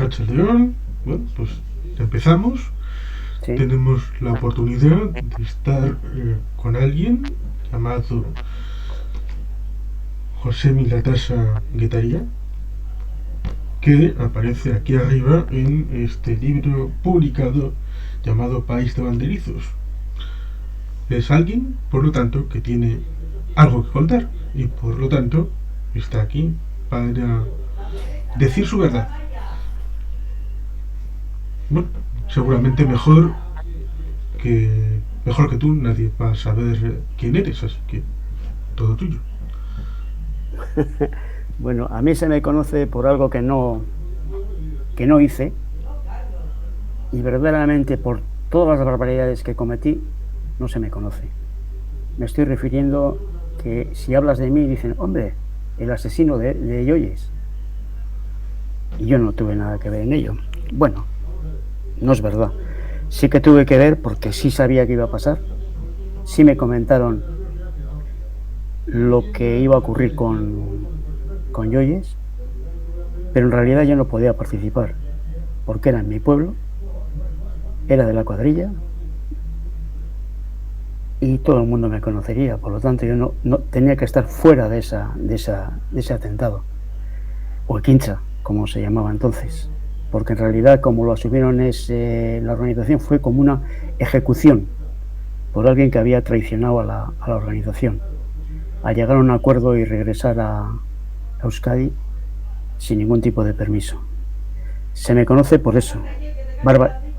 Cachaleón. Bueno, pues empezamos. Sí, Tenemos la oportunidad de estar con alguien llamado José Milatasa Guetaria, que aparece aquí arriba en este libro publicado llamado País de Banderizos. Es alguien, por lo tanto, que tiene algo que contar y por lo tanto está aquí para decir su verdad. Bueno, seguramente mejor que tú nadie va a saber quién eres, así que todo tuyo. bueno, a mí se me conoce por algo que no hice, y verdaderamente por todas las barbaridades que cometí, no se me conoce. Me estoy refiriendo que si hablas de mí, dicen, hombre, el asesino de Yoyes. Y yo no tuve nada que ver en ello. Bueno, no es verdad. Sí que tuve que ver porque sí sabía que iba a pasar. Sí me comentaron lo que iba a ocurrir con Yoyes, pero en realidad yo no podía participar porque era en mi pueblo, era de la cuadrilla y todo el mundo me conocería. Por lo tanto, yo no tenía que estar fuera de ese atentado, o el quincha, como se llamaba entonces, porque en realidad, como lo asumieron, la organización fue como una ejecución por alguien que había traicionado a la organización, al llegar a un acuerdo y regresar a Euskadi sin ningún tipo de permiso. Se me conoce por eso.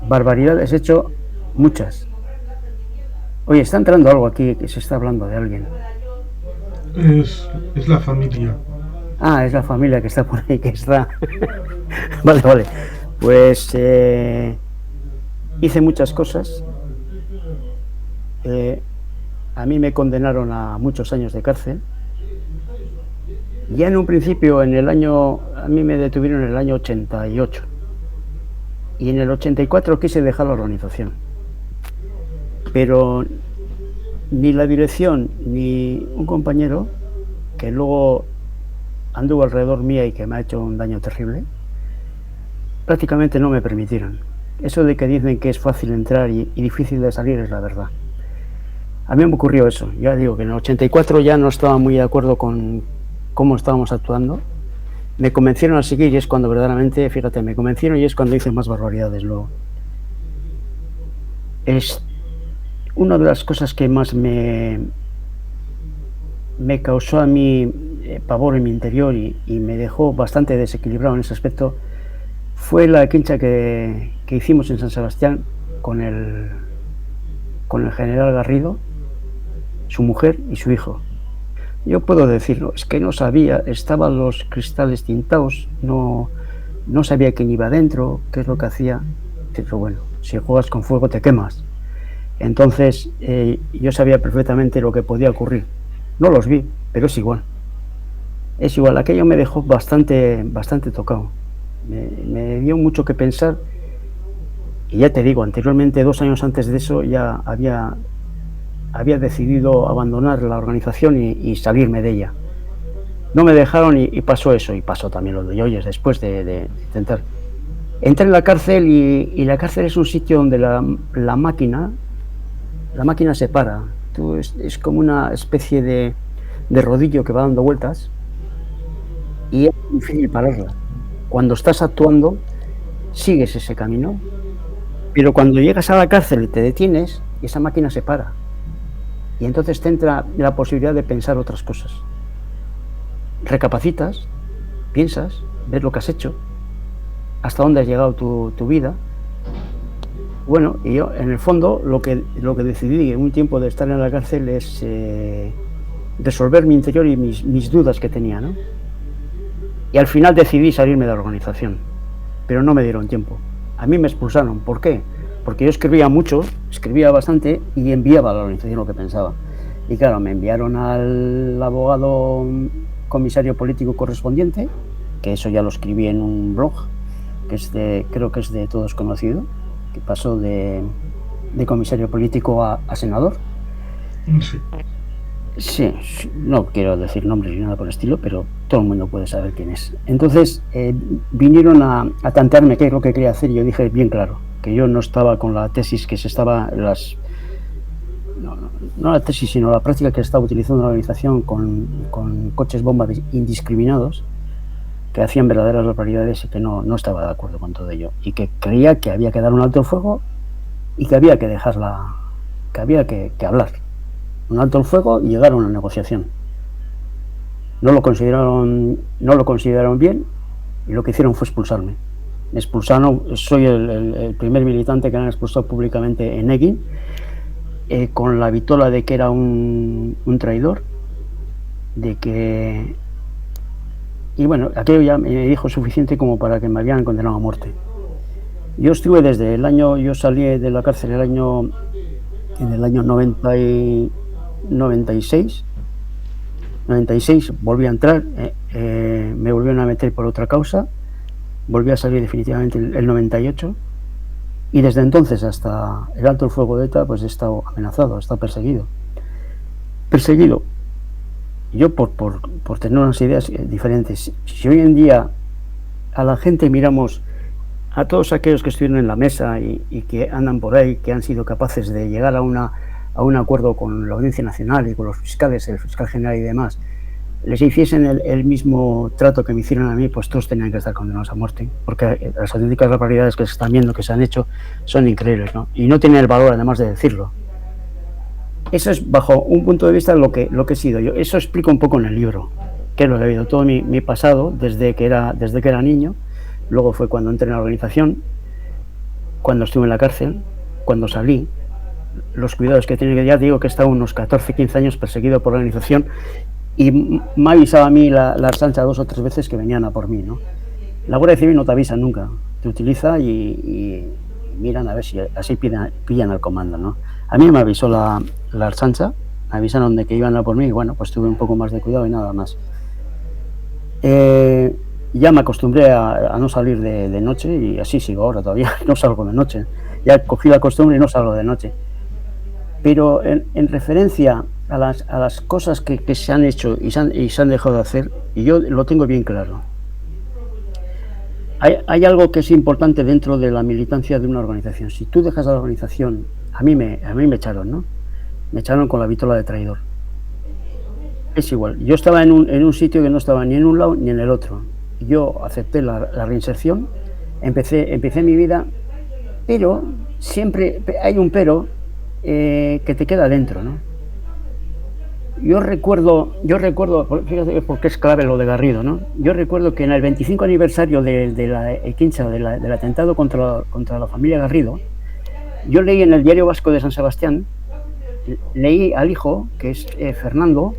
Barbaridades he hecho muchas. Oye, está entrando algo aquí, que se está hablando de alguien. Es la familia. Ah, es la familia que está por ahí, que está... Vale, vale. Pues hice muchas cosas. A mí me condenaron a muchos años de cárcel. Ya en un principio, a mí me detuvieron en el año 88. Y en el 84 quise dejar la organización. Pero ni la dirección ni un compañero, que luego anduvo alrededor mía y que me ha hecho un daño terrible, prácticamente no me permitieron. Eso de que dicen que es fácil entrar y difícil de salir es la verdad. A mí me ocurrió eso. Ya digo que en el 84 ya no estaba muy de acuerdo con cómo estábamos actuando. Me convencieron a seguir y es cuando verdaderamente, fíjate, me convencieron y es cuando hice más barbaridades luego. Es una de las cosas que más me causó a mí pavor en mi interior y me dejó bastante desequilibrado en ese aspecto, fue la quincha que hicimos en San Sebastián con el general Garrido, su mujer y su hijo. Yo puedo decirlo, es que no sabía, estaban los cristales tintados, no sabía quién iba adentro, qué es lo que hacía. Pero bueno, si juegas con fuego te quemas. Entonces yo sabía perfectamente lo que podía ocurrir. No los vi, pero es igual. Es igual, aquello me dejó bastante tocado. Me dio mucho que pensar. Y ya te digo, anteriormente, 2 años antes de eso, ya había decidido abandonar la organización y salirme de ella. No me dejaron y pasó eso, y pasó también lo de Yoyes después de intentar. Entré en la cárcel y la cárcel es un sitio donde la máquina se para. Es como una especie de rodillo que va dando vueltas y es difícil pararla. Cuando estás actuando, sigues ese camino, pero cuando llegas a la cárcel y te detienes, esa máquina se para. Y entonces te entra la posibilidad de pensar otras cosas. Recapacitas, piensas, ves lo que has hecho, hasta dónde has llegado tu vida. Bueno, y yo, en el fondo, lo que decidí en un tiempo de estar en la cárcel es resolver mi interior y mis dudas que tenía, ¿no? Y al final decidí salirme de la organización, pero no me dieron tiempo. A mí me expulsaron. ¿Por qué? Porque yo escribía mucho, escribía bastante y enviaba a la organización lo que pensaba. Y claro, me enviaron al abogado comisario político correspondiente, que eso ya lo escribí en un blog, que creo que es de todos conocido, que pasó de comisario político a senador. Sí. Sí, no quiero decir nombres ni nada por el estilo, pero todo el mundo puede saber quién es. Entonces vinieron a tantearme qué es lo que quería hacer y yo dije bien claro que yo no estaba con la tesis que se estaba, no la tesis, sino la práctica que estaba utilizando la organización con coches bomba indiscriminados, que hacían verdaderas barbaridades y que no estaba de acuerdo con todo ello. Y que creía que había que dar un alto el fuego y que había que dejarla, que había que hablar. Un alto el fuego y llegar a una negociación. No lo consideraron bien y lo que hicieron fue expulsarme. Me expulsaron, soy el primer militante que han expulsado públicamente en Eguin, con la vitola de que era un traidor, de que... Y bueno, aquello ya me dijo suficiente como para que me habían condenado a muerte. Yo estuve desde el año, yo salí de la cárcel en el año 96, volví a entrar, me volvieron a meter por otra causa, volví a salir definitivamente el 98 y desde entonces hasta el alto el fuego de ETA pues he estado amenazado, he estado perseguido. Yo por tener unas ideas diferentes. Si hoy en día a la gente miramos a todos aquellos que estuvieron en la mesa y que andan por ahí, que han sido capaces de llegar a un acuerdo con la Audiencia Nacional y con los fiscales, el fiscal general y demás, les hiciesen el mismo trato que me hicieron a mí, pues todos tenían que estar condenados a muerte, porque las auténticas barbaridades que se están viendo, que se han hecho, son increíbles, ¿no? Y no tienen el valor además de decirlo. Eso es bajo un punto de vista lo que he sido yo. Eso explico un poco en el libro, que es lo que he vivido, todo mi pasado desde que era niño. Luego fue cuando entré en la organización, cuando estuve en la cárcel, cuando salí, los cuidados que tiene, que ya digo que he estado unos 14, 15 años perseguido por la organización y me ha avisado a mí la Arsancha 2 o 3 veces que venían a por mí, ¿no? La Guardia Civil no te avisa nunca, te utiliza y miran a ver si así pillan al comando, ¿no? A mí me avisó la Arsancha, me avisaron de que iban a por mí y bueno, pues tuve un poco más de cuidado y nada más. Ya me acostumbré a no salir de noche y así sigo ahora todavía, no salgo de noche. Ya cogí la costumbre y no salgo de noche. Pero en referencia a las cosas que se han hecho y se han dejado de hacer, y yo lo tengo bien claro. Hay algo que es importante dentro de la militancia de una organización. Si tú dejas a la organización, a mí me echaron, ¿no? Me echaron con la vitola de traidor. Es igual. Yo estaba en un sitio que no estaba ni en un lado ni en el otro. Yo acepté la reinserción, empecé mi vida, pero siempre hay un pero que te queda dentro, ¿no? Yo recuerdo, fíjate porque es clave lo de Garrido, ¿no? Yo recuerdo que en el 25 aniversario de la Equincha, del atentado contra la familia Garrido, yo leí en el Diario Vasco de San Sebastián, leí al hijo, que es Fernando,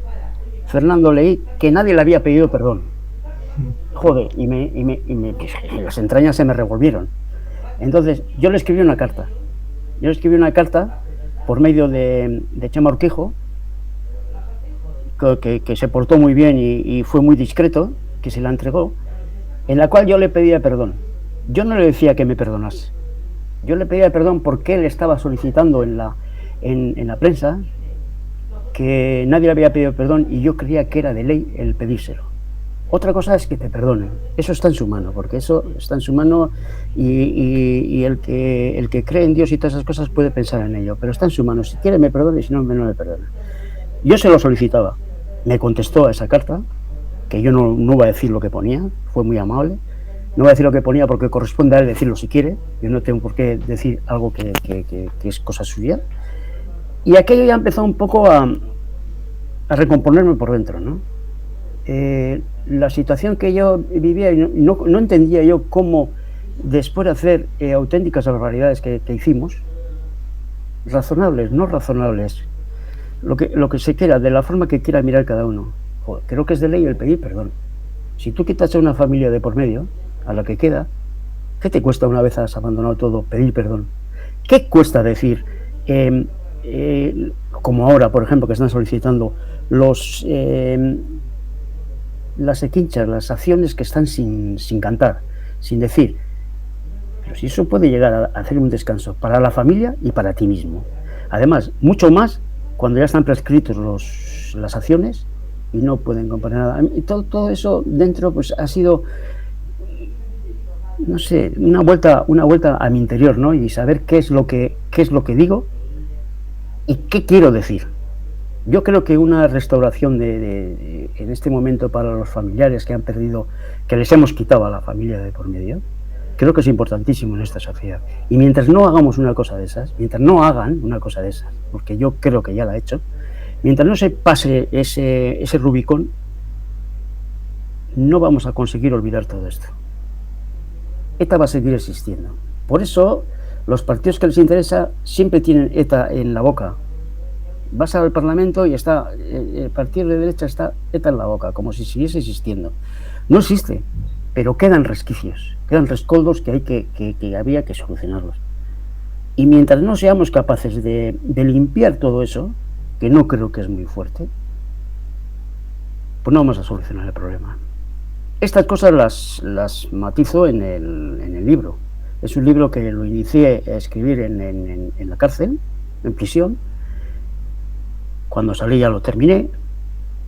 leí que nadie le había pedido perdón. Joder, y las entrañas se me revolvieron. Entonces, yo le escribí una carta por medio de Chema Urquijo, que se portó muy bien y fue muy discreto, que se la entregó, en la cual yo le pedía perdón. Yo no le decía que me perdonase. Yo le pedía perdón porque él estaba solicitando en la prensa que nadie le había pedido perdón y yo creía que era de ley el pedírselo. Otra cosa es que te perdonen. Eso está en su mano, porque eso está en su mano y el que cree en Dios y todas esas cosas puede pensar en ello, pero está en su mano. Si quiere me perdona y si no, no me perdona. Yo se lo solicitaba. Me contestó a esa carta, que yo no voy a decir lo que ponía, fue muy amable. No voy a decir lo que ponía porque corresponde a él decirlo si quiere. Yo no tengo por qué decir algo que es cosa suya. Y aquello ya empezó un poco a recomponerme por dentro, ¿no? La situación que yo vivía, no entendía yo cómo, después de hacer auténticas barbaridades que hicimos, razonables, no razonables, lo que se quiera, de la forma que quiera mirar cada uno. Joder, creo que es de ley el pedir perdón. Si tú quitas a una familia de por medio, a la que queda, ¿qué te cuesta una vez has abandonado todo pedir perdón? ¿Qué cuesta decir, como ahora, por ejemplo, que están solicitando las equinchas, las acciones que están sin cantar, sin decir? Pero si eso puede llegar a hacer un descanso para la familia y para ti mismo. Además, mucho más cuando ya están prescritos las acciones y no pueden comparar nada. Y todo eso dentro pues ha sido, no sé, una vuelta a mi interior, ¿no? Y saber qué es lo que digo y qué quiero decir. Yo creo que una restauración en este momento para los familiares que han perdido, que les hemos quitado a la familia de por medio, creo que es importantísimo en esta sociedad. Y mientras no hagamos una cosa de esas, mientras no hagan una cosa de esas, porque yo creo que ya la he hecho, mientras no se pase ese Rubicón, no vamos a conseguir olvidar todo esto. ETA va a seguir existiendo. Por eso, los partidos que les interesa siempre tienen ETA en la boca. Vas al Parlamento y está el partido de derecha, está ETA en la boca, como si siguiese existiendo. No existe, pero quedan resquicios, quedan rescoldos que había que solucionarlos. Y mientras no seamos capaces de limpiar todo eso, que no creo que es muy fuerte, pues no vamos a solucionar el problema. Estas cosas las matizo en el libro. Es un libro que lo inicié a escribir en la cárcel, en prisión. Cuando salí ya lo terminé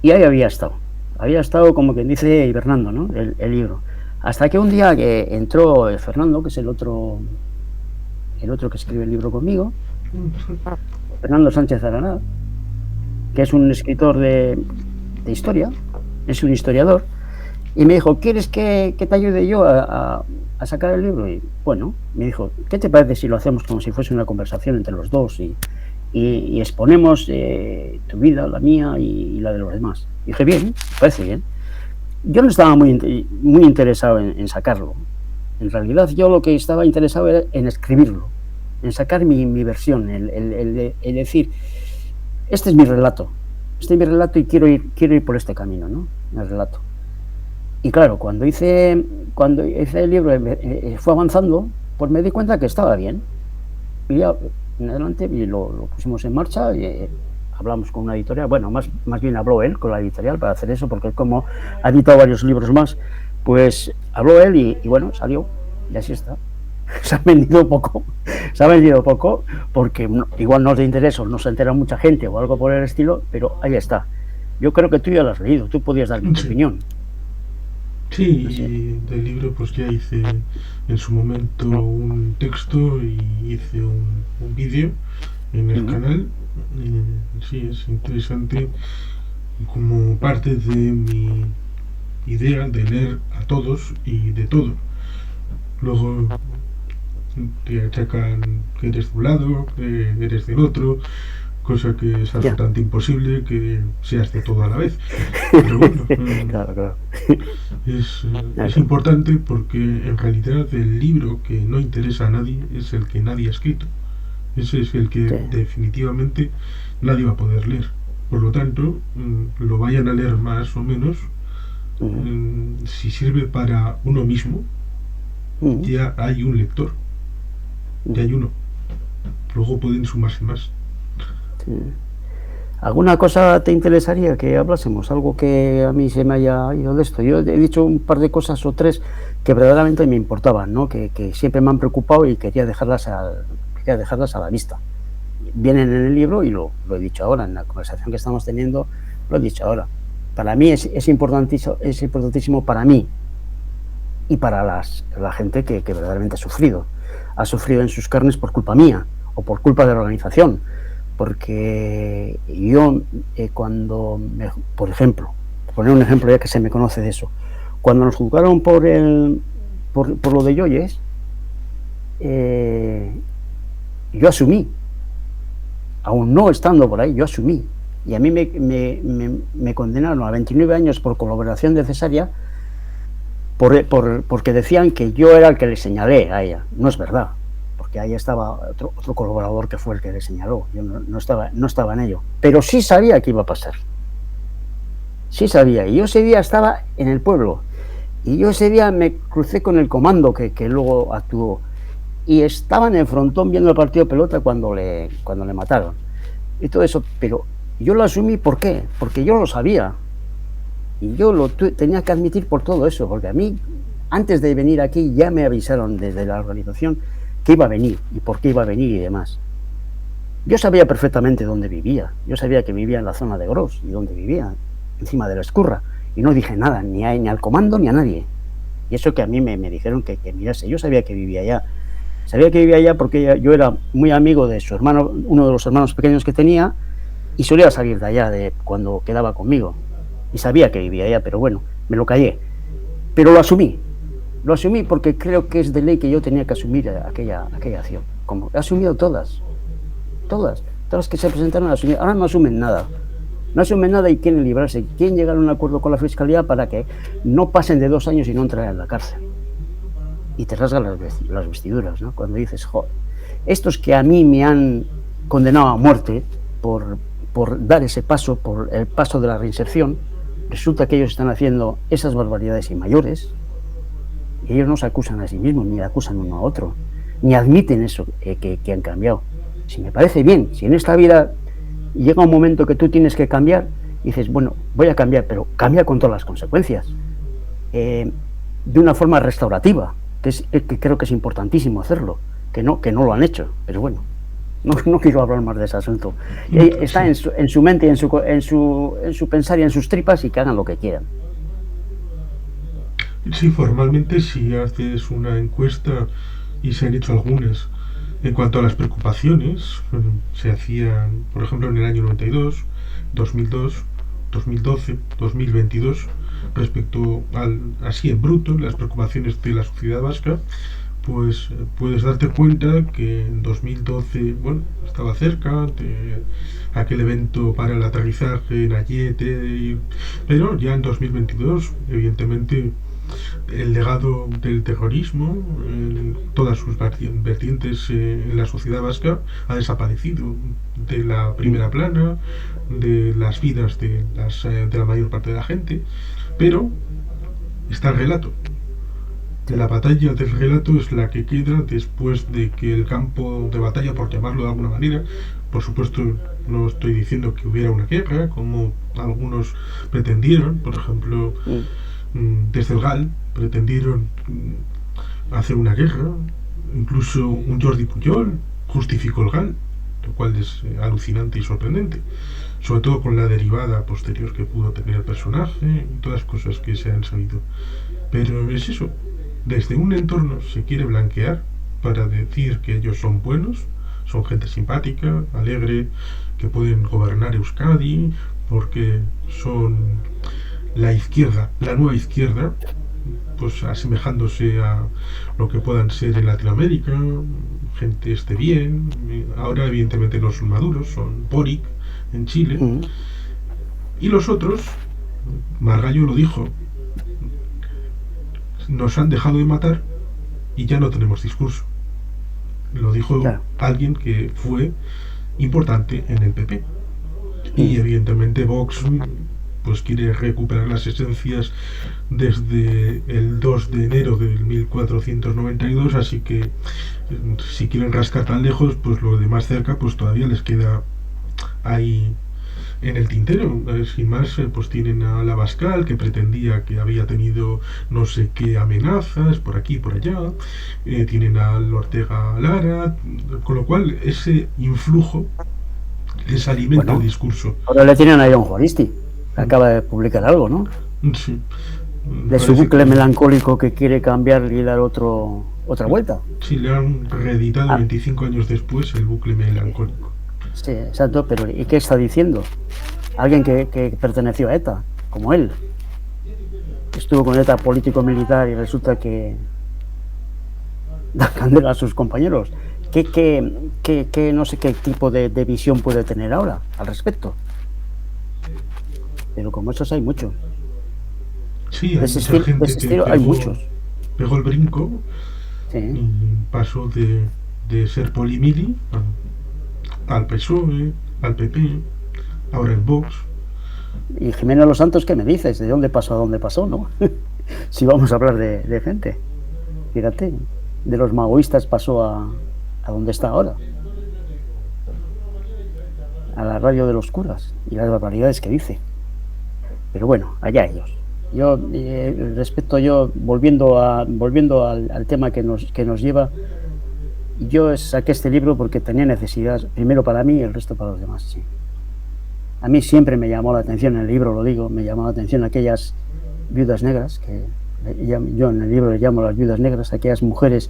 y ahí había estado como quien dice hibernando, ¿no? El libro, hasta que un día que entró Fernando, que es el otro que escribe el libro conmigo, Fernando Sánchez Aranaz, que es un escritor de historia, es un historiador, y me dijo, ¿quieres que te ayude yo a sacar el libro? Y bueno, me dijo, ¿qué te parece si lo hacemos como si fuese una conversación entre los dos y exponemos tu vida, la mía y la de los demás? Y dije, bien, parece bien. Yo no estaba muy interesado en sacarlo. En realidad yo lo que estaba interesado era en escribirlo, en sacar mi versión, el decir, este es mi relato y quiero ir por este camino, ¿no? El relato. Y claro, cuando hice el libro, fue avanzando, pues me di cuenta que estaba bien. Y ya en adelante y lo pusimos en marcha y hablamos con una editorial. Bueno, más bien habló él con la editorial para hacer eso, porque como ha editado varios libros más, pues habló él y bueno, salió y así está. Se ha vendido poco porque igual no te interesa o no se entera mucha gente o algo por el estilo, pero ahí está. Yo creo que tú ya lo has leído, tú podías dar tu opinión. Sí, y del libro pues ya hice en su momento un texto y hice un vídeo en el canal. Sí, es interesante como parte de mi idea de leer a todos y de todo. Luego te achacan que eres de un lado, que eres del otro, cosa que es absolutamente imposible que seas de todo a la vez. Pero bueno, claro. Es importante porque en realidad el libro que no interesa a nadie es el que nadie ha escrito. Ese es el que definitivamente nadie va a poder leer. Por lo tanto, lo vayan a leer más o menos, si sirve para uno mismo, ya hay un lector, ya hay uno. Luego pueden sumarse más. Sí. ¿Alguna cosa te interesaría que hablásemos? Algo que a mí se me haya ido de esto. Yo he dicho un par de cosas o tres que verdaderamente me importaban, ¿no? Que siempre me han preocupado y quería dejarlas a la vista. Vienen en el libro y lo he dicho ahora, en la conversación que estamos teniendo, lo he dicho ahora. Para mí es importantísimo para mí y para la gente que verdaderamente ha sufrido en sus carnes por culpa mía o por culpa de la organización. Porque yo por ejemplo, poner un ejemplo ya que se me conoce de eso, cuando nos juzgaron por lo de Yoyes, yo asumí, aún no estando por ahí, yo asumí, y a mí me condenaron a 29 años por colaboración necesaria porque decían que yo era el que le señalé a ella. No es verdad, porque ahí estaba otro colaborador que fue el que le señaló. Yo no estaba en ello, pero sí sabía que iba a pasar. Sí sabía, y yo ese día estaba en el pueblo, y yo ese día me crucé con el comando que luego actuó, y estaba en el frontón viendo el partido de pelota cuando le mataron, y todo eso, pero yo lo asumí. ¿Por qué? Porque yo lo sabía, y yo lo tenía que admitir por todo eso, porque a mí, antes de venir aquí, ya me avisaron desde la organización que iba a venir y por qué iba a venir y demás. Yo sabía perfectamente dónde vivía. Yo sabía que vivía en la zona de Gros y dónde vivía, encima de la Escurra. Y no dije nada, ni al comando ni a nadie. Y eso que a mí me dijeron que mirase. Yo sabía que vivía allá. Sabía que vivía allá porque yo era muy amigo de su hermano, uno de los hermanos pequeños que tenía, y solía salir de allá cuando quedaba conmigo. Y sabía que vivía allá, pero bueno, me lo callé. Pero lo asumí. Lo asumí porque creo que es de ley que yo tenía que asumir aquella acción. Como he asumido todas las que se presentaron a asumir. Ahora no asumen nada. No asumen nada y quieren librarse. Quieren llegar a un acuerdo con la Fiscalía para que no pasen de 2 años y no entren en la cárcel. Y te rasgan las vestiduras, ¿no? Cuando dices, joder, estos que a mí me han condenado a muerte por dar ese paso, por el paso de la reinserción, resulta que ellos están haciendo esas barbaridades y mayores, y ellos no se acusan a sí mismos, ni acusan uno a otro, ni admiten eso, que han cambiado. Si me parece bien, si en esta vida llega un momento que tú tienes que cambiar, dices, bueno, voy a cambiar, pero cambia con todas las consecuencias, de una forma restaurativa, que creo que es importantísimo hacerlo, que no lo han hecho, pero bueno, no quiero hablar más de ese asunto. Está en su mente, en su pensar y en sus tripas, y que hagan lo que quieran. Sí, formalmente si haces una encuesta, y se han hecho algunas, en cuanto a las preocupaciones, se hacían, por ejemplo, en el año 92, 2002, 2012, 2022, respecto así en bruto, las preocupaciones de la sociedad vasca, pues puedes darte cuenta que en 2012, bueno, estaba cerca de aquel evento para el aterrizaje en Ayete, pero ya en 2022, evidentemente, el legado del terrorismo en todas sus vertientes en la sociedad vasca ha desaparecido de la primera plana, de las vidas de la mayor parte de la gente, pero está el relato. La batalla del relato es la que queda después de que el campo de batalla, por llamarlo de alguna manera, por supuesto no estoy diciendo que hubiera una guerra, como algunos pretendieron, por ejemplo, desde el GAL pretendieron hacer una guerra, incluso un Jordi Pujol justificó el GAL, lo cual es alucinante y sorprendente, sobre todo con la derivada posterior que pudo tener el personaje y todas las cosas que se han sabido. Pero es eso, desde un entorno se quiere blanquear para decir que ellos son buenos, son gente simpática, alegre, que pueden gobernar Euskadi, porque son la izquierda, la nueva izquierda, pues asemejándose a lo que puedan ser en Latinoamérica, gente esté bien. Ahora evidentemente no son maduros, son Boric en Chile. Y los otros, Margallo lo dijo, nos han dejado de matar y ya no tenemos discurso. Lo dijo alguien que fue importante en el PP. Y evidentemente Vox pues quiere recuperar las esencias desde el 2 de enero del 1492, así que si quieren rascar tan lejos, pues lo de más cerca pues todavía les queda ahí en el tintero. Sin más, pues tienen a la Abascal, que pretendía que había tenido no sé qué amenazas por aquí y por allá, tienen al Ortega Lara, con lo cual ese influjo les alimenta el discurso. Ahora le tienen a John Juaristi, acaba de publicar algo, ¿no? Sí. De su bucle melancólico que quiere cambiar y dar otra vuelta. Sí, le han reeditado 25 años después el bucle melancólico. Sí, exacto, pero ¿y qué está diciendo? Alguien que perteneció a ETA, como él. Estuvo con ETA político-militar y resulta que da candela a sus compañeros. ¿Qué no sé qué tipo de visión puede tener ahora al respecto? Pero como esos hay muchos. Sí, hay mucha gente que hay muchos. Pegó el brinco y pasó de ser polimili al PSOE, al PP, ahora en Vox. Y Jimeno Los Santos, ¿qué me dices? ¿De dónde pasó a dónde pasó, no? Si vamos a hablar de gente. Fíjate, de los maoístas pasó a donde está ahora. A la radio de los curas y las barbaridades que dice. Pero bueno, allá ellos. Yo volviendo al tema que nos lleva, yo saqué este libro porque tenía necesidad, primero para mí y el resto para los demás. Sí. A mí siempre me llamó la atención, en el libro lo digo, me llamó la atención aquellas viudas negras, que yo en el libro le llamo las viudas negras, aquellas mujeres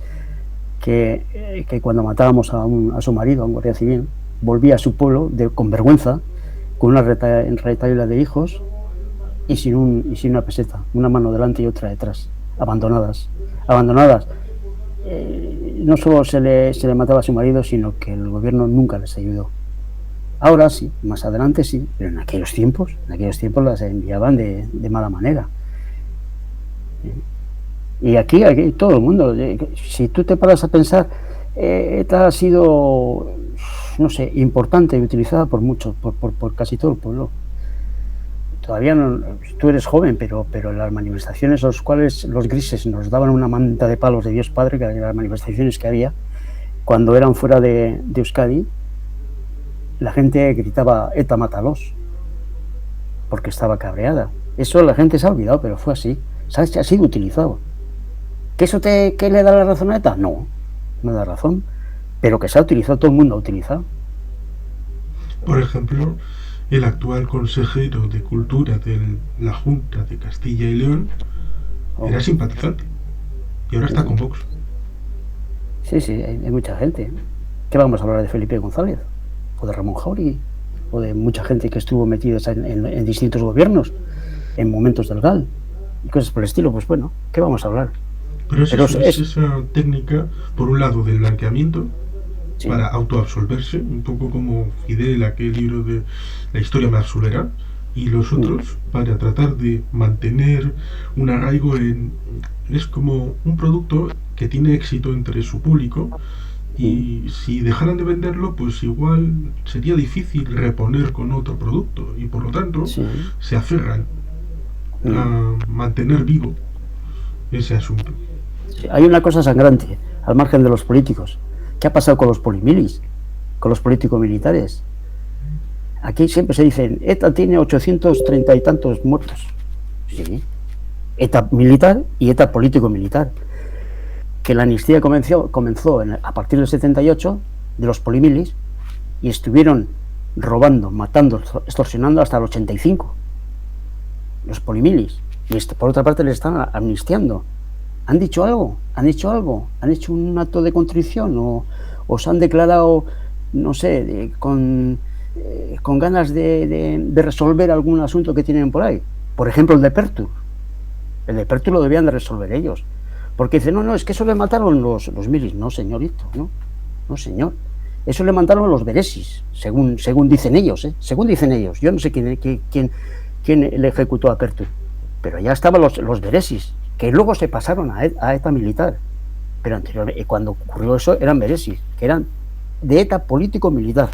que cuando matábamos a su marido, a un guardia civil, volvía a su pueblo con vergüenza, con una retahíla de hijos y sin una peseta, una mano delante y otra detrás, abandonadas. No solo se le mataba a su marido, sino que el gobierno nunca les ayudó. Ahora sí, más adelante sí, pero en aquellos tiempos las enviaban de mala manera. Y aquí todo el mundo, si tú te paras a pensar, ETA ha sido, no sé, importante y utilizada por muchos, por casi todo el pueblo. Todavía no, tú eres joven, pero las manifestaciones, los cuales los grises nos daban una manta de palos de Dios Padre, que eran las manifestaciones que había, cuando eran fuera de Euskadi, la gente gritaba ETA mátalos, porque estaba cabreada. Eso la gente se ha olvidado, pero fue así. ¿Sabes? Ha sido utilizado. ¿Que le da la razón a ETA? No da razón, pero que se ha utilizado, todo el mundo ha utilizado. Por ejemplo, el actual consejero de Cultura de la Junta de Castilla y León era simpatizante y ahora está con Vox. Sí, hay mucha gente. ¿Qué vamos a hablar de Felipe González? O de Ramón Jáuregui, o de mucha gente que estuvo metida en distintos gobiernos, en momentos del GAL, y cosas por el estilo. Pues bueno, ¿qué vamos a hablar? Pero es esa técnica, por un lado, del blanqueamiento, sí, para autoabsolverse, un poco como Fidel, aquel libro de La historia me absolverá, y los otros, para tratar de mantener un arraigo es como un producto que tiene éxito entre su público, y si dejaran de venderlo, pues igual sería difícil reponer con otro producto, y por lo tanto se aferran a mantener vivo ese asunto. Sí, hay una cosa sangrante al margen de los políticos. ¿Qué ha pasado con los polimilis? Con los políticos militares. Aquí siempre se dice, ETA tiene 830 y tantos muertos. Sí. ETA militar y ETA político-militar. Que la amnistía comenzó a partir del 78 de los polimilis y estuvieron robando, matando, extorsionando hasta el 85. Los polimilis. Y por otra parte les están amnistiando. ¿Han dicho algo? ¿Han hecho un acto de contrición? ¿O se han declarado, no sé, con ganas de resolver algún asunto que tienen por ahí? Por ejemplo, el de Pertur. El de Pertur lo debían de resolver ellos. Porque dicen, no, es que eso le mataron los milis. No, señorito, no, señor. Eso le mataron los beresis, según dicen ellos, según dicen ellos. Yo no sé quién le ejecutó a Pertur. Pero ya estaban los beresis, que luego se pasaron a ETA militar. Pero anteriormente, cuando ocurrió eso, eran beresis, que eran de ETA político-militar.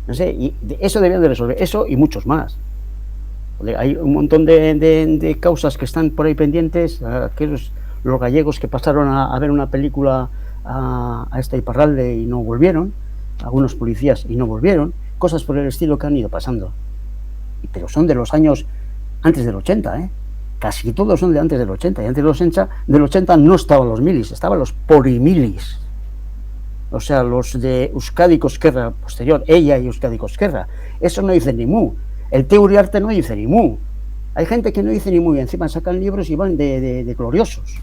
No sé, y eso debían de resolver, eso y muchos más. Hay un montón de causas que están por ahí pendientes. Los gallegos que pasaron a ver una película a esta Iparralde y no volvieron, algunos policías y no volvieron, cosas por el estilo que han ido pasando. Pero son de los años antes del 80, casi todos son de antes del 80, y antes del 80 no estaban los milis, estaban los polimilis, o sea, los de Euskadi Cosquerra posterior, ella y Euskadi Cosquerra. Eso no dice ni mu. El Teo Uriarte no dice ni mu. Hay gente que no dice ni mu y encima sacan libros y van de gloriosos.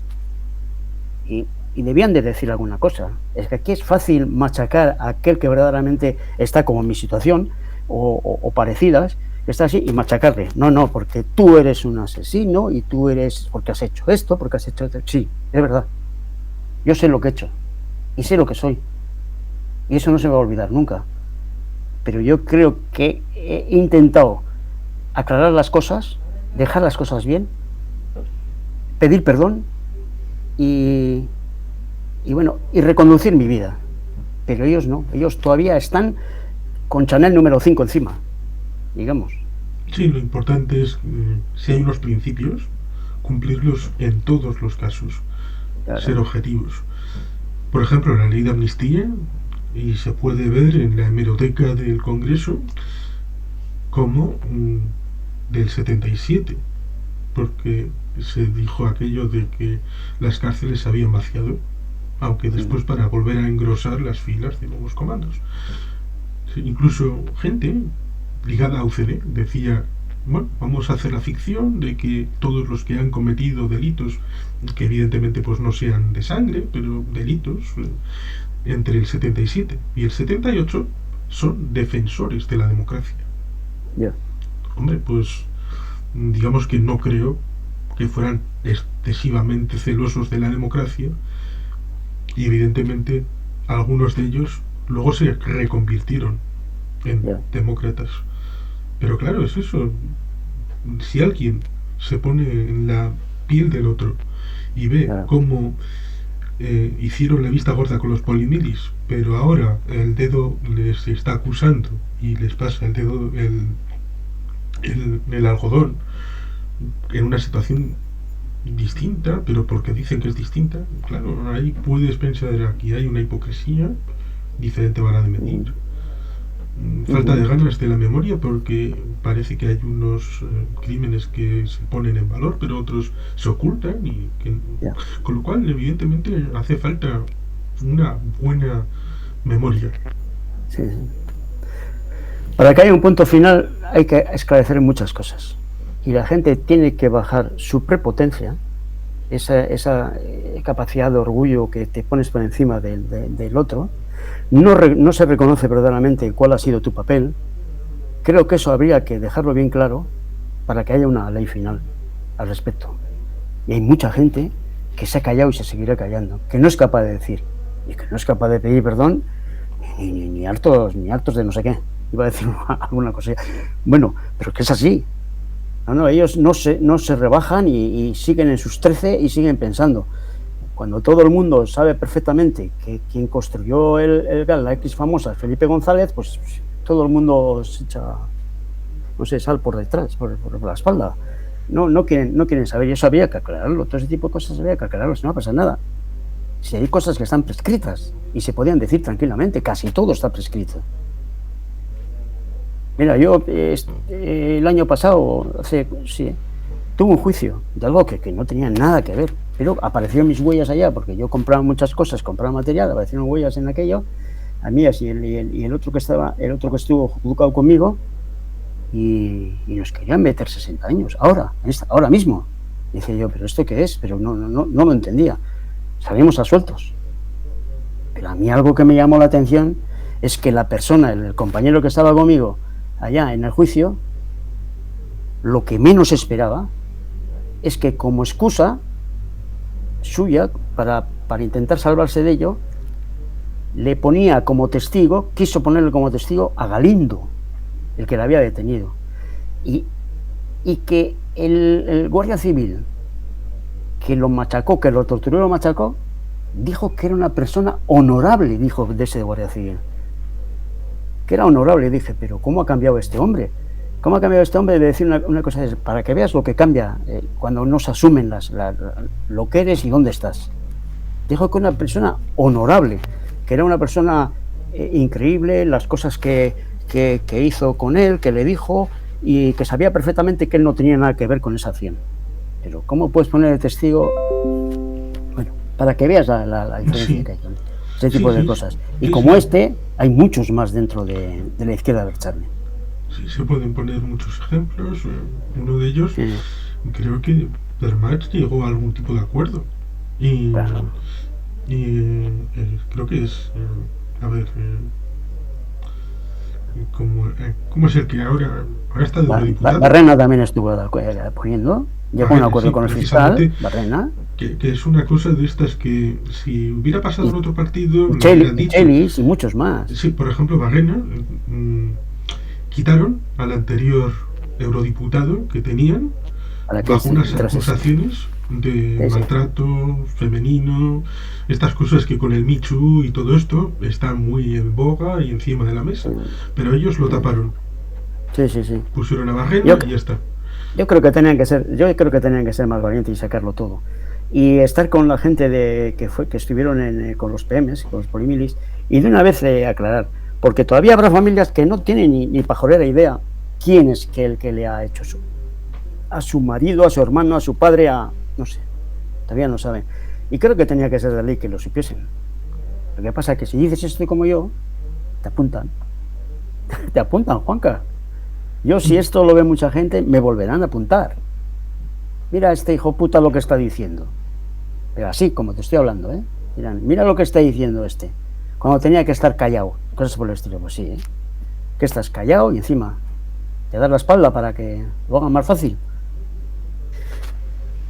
Y debían de decir alguna cosa. Es que aquí es fácil machacar a aquel que verdaderamente está como en mi situación o parecidas, que está así, y machacarle. No, porque tú eres un asesino y tú eres porque has hecho esto, porque has hecho esto. Sí, es verdad. Yo sé lo que he hecho y sé lo que soy. Y eso no se va a olvidar nunca. Pero yo creo que he intentado aclarar las cosas, dejar las cosas bien, pedir perdón y reconducir mi vida. Pero ellos no, ellos todavía están con Chanel número 5 encima, digamos. Sí, lo importante es, si hay unos principios, cumplirlos en todos los casos, claro. Ser objetivos. Por ejemplo, la ley de amnistía, y se puede ver en la hemeroteca del Congreso, como del 77, porque se dijo aquello de que las cárceles se habían vaciado aunque después para volver a engrosar las filas de nuevos comandos. Sí, incluso gente ligada a UCD decía, bueno, vamos a hacer la ficción de que todos los que han cometido delitos, que evidentemente pues no sean de sangre, pero delitos entre el 77 y el 78 son defensores de la democracia. Yeah. Hombre, pues digamos que no creo que fueran excesivamente celosos de la democracia, y evidentemente algunos de ellos luego se reconvirtieron en demócratas. Pero claro, es eso. Si alguien se pone en la piel del otro y ve cómo hicieron la vista gorda con los polimilis, pero ahora el dedo les está acusando y les pasa el dedo, el algodón, en una situación distinta, pero porque dicen que es distinta, claro, ahí puedes pensar, aquí hay una hipocresía, diferente vara de medir, falta de ganas de la memoria, porque parece que hay unos crímenes que se ponen en valor, pero otros se ocultan, y con lo cual evidentemente hace falta una buena memoria. Sí. Para que haya un punto final hay que esclarecer muchas cosas, y la gente tiene que bajar su prepotencia, esa capacidad de orgullo que te pones por encima del otro. No se reconoce verdaderamente cuál ha sido tu papel. Creo que eso habría que dejarlo bien claro para que haya una ley final al respecto. Y hay mucha gente que se ha callado y se seguirá callando, que no es capaz de decir, y que no es capaz de pedir perdón, ni hartos de no sé qué. Iba a decir alguna cosa. Bueno, pero que es así. No, ellos no se rebajan y siguen en sus 13 y siguen pensando. Cuando todo el mundo sabe perfectamente que quien construyó la X famosa, Felipe González, pues todo el mundo se echa, no sé, sal por detrás, por la espalda. No quieren saber, y eso había que aclararlo. Todo ese tipo de cosas había que aclararlo, si no pasa nada. Si hay cosas que están prescritas y se podían decir tranquilamente, casi todo está prescrito. Mira, yo el año pasado tuve un juicio de algo que no tenía nada que ver, pero aparecieron mis huellas allá, porque yo compraba muchas cosas, compraba material, aparecieron huellas en aquello, a mías y el otro que estuvo juzgado conmigo, y nos querían meter 60 años, ahora mismo. Dije yo, ¿pero esto qué es? Pero no lo entendía. Salimos absueltos. Pero a mí algo que me llamó la atención es que la persona, el compañero que estaba conmigo allá en el juicio, lo que menos esperaba es que, como excusa suya para intentar salvarse de ello, le ponía como testigo, quiso ponerle como testigo a Galindo, el que la había detenido, y que el guardia civil que lo machacó, que lo torturó y lo machacó, dijo que era una persona honorable, dijo de ese guardia civil, que era honorable. Dije, pero ¿cómo ha cambiado este hombre? ¿Cómo ha cambiado este hombre de decir una cosa? Para que veas lo que cambia cuando no se asumen lo que eres y dónde estás. Dijo que era una persona honorable, que era una persona increíble, las cosas que hizo con él, que le dijo, y que sabía perfectamente que él no tenía nada que ver con esa acción. Pero ¿cómo puedes poner el testigo? Bueno, para que veas la diferencia que hay con ese tipo de cosas. Y como hay muchos más dentro de la izquierda abertzale. Sí, se pueden poner muchos ejemplos. Uno de ellos, creo que Dermach llegó a algún tipo de acuerdo. Y creo que es, ¿cómo es el que ahora está de eurodiputado? Barrena también estuvo poniendo, llegó a un acuerdo con el fiscal, Barrena. Que es una cosa de estas que si hubiera pasado en otro partido, Chelis y muchos más. Sí, por ejemplo, Barrena, quitaron al anterior eurodiputado que tenían bajo unas acusaciones de maltrato femenino, estas cosas que con el Me Too y todo esto están muy en boga y encima de la mesa, pero ellos lo taparon. Sí. Pusieron a Barrena y ya está. Yo creo que tenían que ser más valientes y sacarlo todo. Y estar con la gente que estuvieron con los PMs, con los polimilis, y de una vez aclarar, porque todavía habrá familias que no tienen ni pajolera idea quién es el que le ha hecho eso. A su marido, a su hermano, a su padre, no sé, todavía no saben. Y creo que tenía que ser de ley que lo supiesen. Lo que pasa es que si dices esto como yo, te apuntan. Te apuntan, Juanca. Yo, si esto lo ve mucha gente, me volverán a apuntar. Mira este hijo puta lo que está diciendo. Pero así, como te estoy hablando, ¿eh? Dirán, mira lo que está diciendo este. Cuando tenía que estar callado. Cosas por el estilo, pues sí, ¿eh? Que estás callado y encima te das la espalda para que lo hagan más fácil.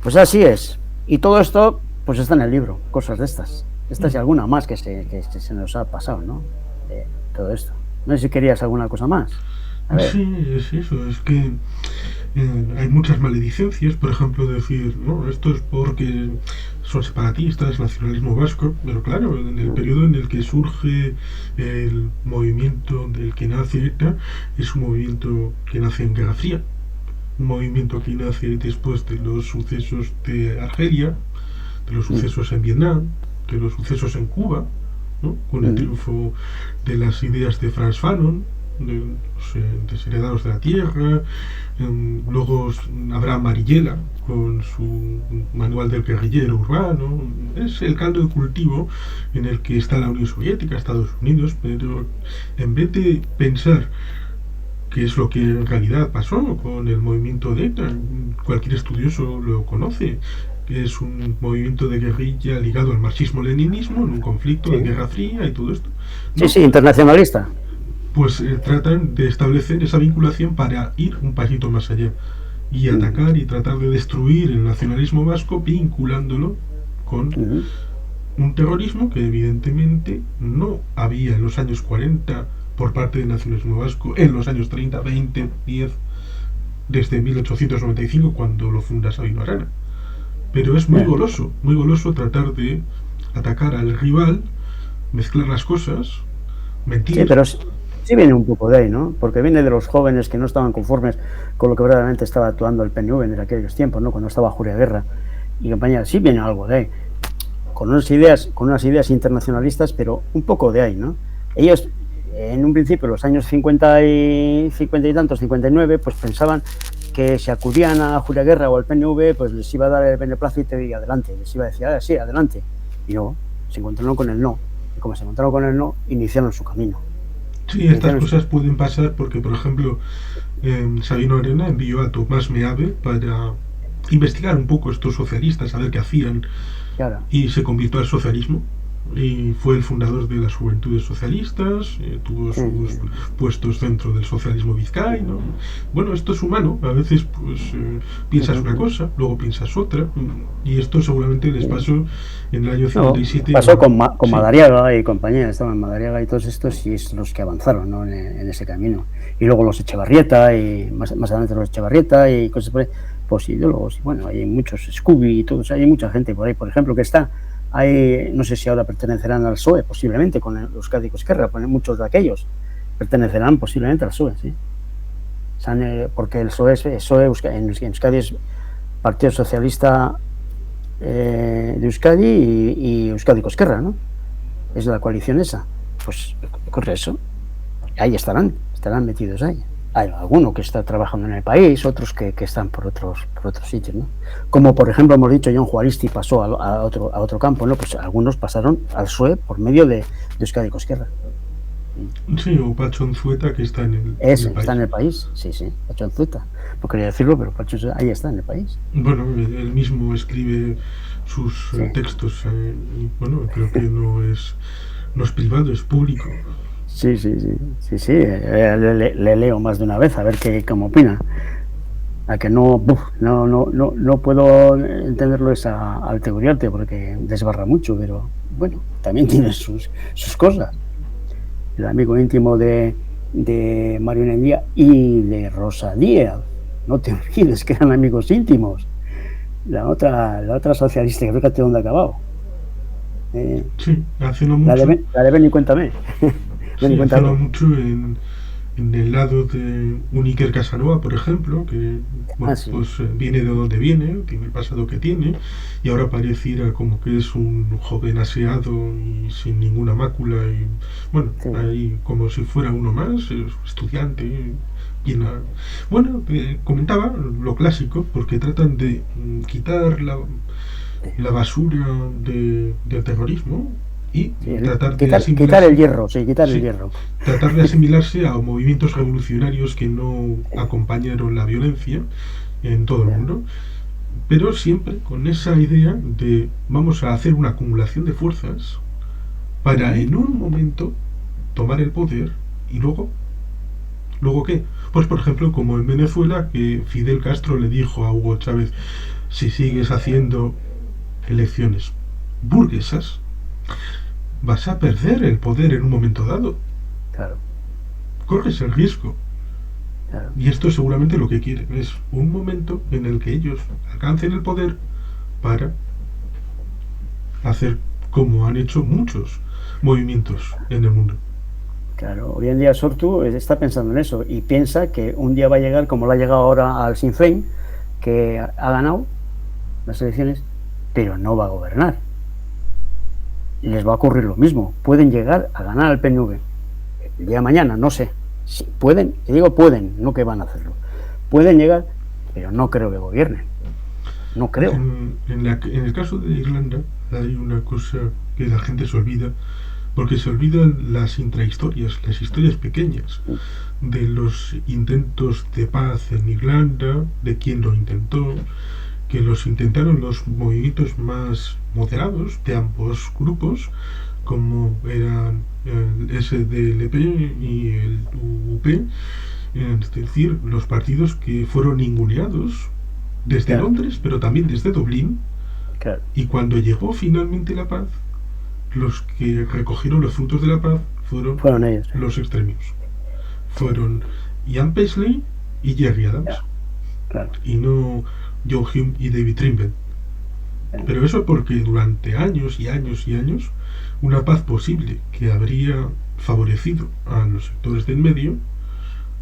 Pues así es. Y todo esto, pues está en el libro, cosas de estas. Estas y alguna más que se nos ha pasado, ¿no? De todo esto. No sé si querías alguna cosa más. A ver. Sí, es eso, es que hay muchas maledicencias, por ejemplo, decir, no, esto es porque son separatistas, nacionalismo vasco, pero claro, en el periodo en el que surge el movimiento del que nace ETA, es un movimiento que nace en Guerra Fría, un movimiento que nace después de los sucesos de Argelia, de los sucesos en Vietnam, de los sucesos en Cuba, ¿no? Con el triunfo de las ideas de Frantz Fanon, de los desheredados de la tierra. Luego habrá Marighella con su manual del guerrillero urbano. Es el caldo de cultivo en el que está la Unión Soviética, Estados Unidos, pero en vez de pensar qué es lo que en realidad pasó con el movimiento de ETA, cualquier estudioso lo conoce, que es un movimiento de guerrilla ligado al marxismo-leninismo, en un conflicto de Guerra Fría y todo esto. ¿No? Sí, internacionalista. Pues tratan de establecer esa vinculación para ir un pasito más allá y atacar y tratar de destruir el nacionalismo vasco vinculándolo con un terrorismo que evidentemente no había en los años 40 por parte del nacionalismo vasco, en los años 30, 20, 10, desde 1895 cuando lo funda Sabino Arana. Pero es muy goloso tratar de atacar al rival, mezclar las cosas, mentir. Sí, pero sí viene un poco de ahí, ¿no? Porque viene de los jóvenes que no estaban conformes con lo que verdaderamente estaba actuando el PNV en aquellos tiempos, ¿no? Cuando estaba Julia Guerra y compañía. Sí viene algo de ahí, con unas ideas internacionalistas, pero un poco de ahí, ¿no? Ellos, en un principio, en los años 50 y tantos, 59, pues pensaban que si acudían a Julia Guerra o al PNV, pues les iba a dar el beneplácito y adelante, les iba a decir, sí, adelante. Y no, se encontraron con el no. Y como se encontraron con el no, iniciaron su camino. Sí, estas cosas pueden pasar porque, por ejemplo, Sabino Arana envió a Tomás Meave para investigar un poco estos socialistas, a ver qué hacían, y se convirtió al socialismo. Y fue el fundador de las Juventudes Socialistas, tuvo sus puestos dentro del socialismo vizcaíno. Bueno, esto es humano, a veces pues piensas una cosa, luego piensas otra, y esto seguramente les pasó en el año 57. Pasó con Madariaga y compañía, estaban Madariaga y todos estos, y es los que avanzaron, ¿no? en ese camino. Y luego los Echevarrieta, y más adelante los Echevarrieta y cosas por ahí, pues ideólogos, y bueno, hay muchos, Scooby y todos, hay mucha gente por ahí, por ejemplo, que está. Hay, no sé si ahora pertenecerán al PSOE, posiblemente, con los Euskadi Esquerra, muchos de aquellos pertenecerán posiblemente al PSOE, ¿sí? Porque el PSOE en Euskadi es Partido Socialista de Euskadi y Euskadi Esquerra, ¿no? Es la coalición esa. Pues ocurre eso. Ahí estarán metidos ahí. Hay algunos que están trabajando en el país, otros que están por otros sitios, ¿no? Como por ejemplo hemos dicho, John Juaristi pasó a otro campo, ¿no? Pues algunos pasaron al PSOE por medio de Euskadi Esquerra. Sí, o Pacho Unzueta, que está en el país. Está en el país, sí, Pacho Unzueta. No quería decirlo, pero Pacho ahí está en el país. Bueno, él mismo escribe sus textos, y bueno, creo que no es privado, es público. Sí. Le leo más de una vez a ver cómo opina. A que no puedo entenderlo al Teguriarte porque desbarra mucho, pero bueno, también tiene sus cosas. El amigo íntimo de Mario Nendía y de Rosa Díaz. No te olvides que eran amigos íntimos. La otra socialista que fíjate dónde ha acabado. Sí, hace no mucho. La de Ven y Cuéntame. Sí, hace no mucho en el lado de un Iker Casanova, por ejemplo, que bueno, pues viene de donde viene, tiene el pasado que tiene, y ahora pareciera como que es un joven aseado y sin ninguna mácula, y bueno, ahí como si fuera uno más, estudiante, bueno, comentaba lo clásico, porque tratan de quitar la basura del terrorismo y Sí, tratar de quitar el asimilarse, hierro, sí, quitar el sí, hierro. tratar de asimilarse a movimientos revolucionarios que no acompañaron la violencia en todo el Ya, mundo, pero siempre con esa idea de vamos a hacer una acumulación de fuerzas para ujú, en un momento tomar el poder y luego qué, pues por ejemplo como en Venezuela que Fidel Castro le dijo a Hugo Chávez, si sigues haciendo elecciones burguesas vas a perder el poder en un momento dado, claro, corres el riesgo. claro. Y esto seguramente lo que quieren es un momento en el que ellos alcancen el poder para hacer como han hecho muchos movimientos en el mundo. Claro, hoy en día Sortu está pensando en eso y piensa que un día va a llegar, como le ha llegado ahora al Sinn Féin, que ha ganado las elecciones, pero no va a gobernar. Les va a ocurrir lo mismo. Pueden llegar a ganar al PNV. El día de mañana, no sé. Si pueden, y digo pueden, no que van a hacerlo. Pueden llegar, pero no creo que gobiernen. No creo. En el caso de Irlanda hay una cosa que la gente se olvida, porque se olvidan las intrahistorias, las historias pequeñas de los intentos de paz en Irlanda, de quién lo intentó, que los intentaron los movimientos más moderados de ambos grupos, como eran el SDLP y el UP, es decir, los partidos que fueron ninguneados desde Claro, Londres, pero también desde Dublín, claro. y cuando llegó finalmente la paz, los que recogieron los frutos de la paz fueron Fueron ellos. los extremos. Sí, Fueron Ian Paisley y Jerry Adams, ya, claro. y no Joe Hume y David Trimble. Ya, Pero eso porque durante años y años y años, una paz posible que habría favorecido a los sectores del medio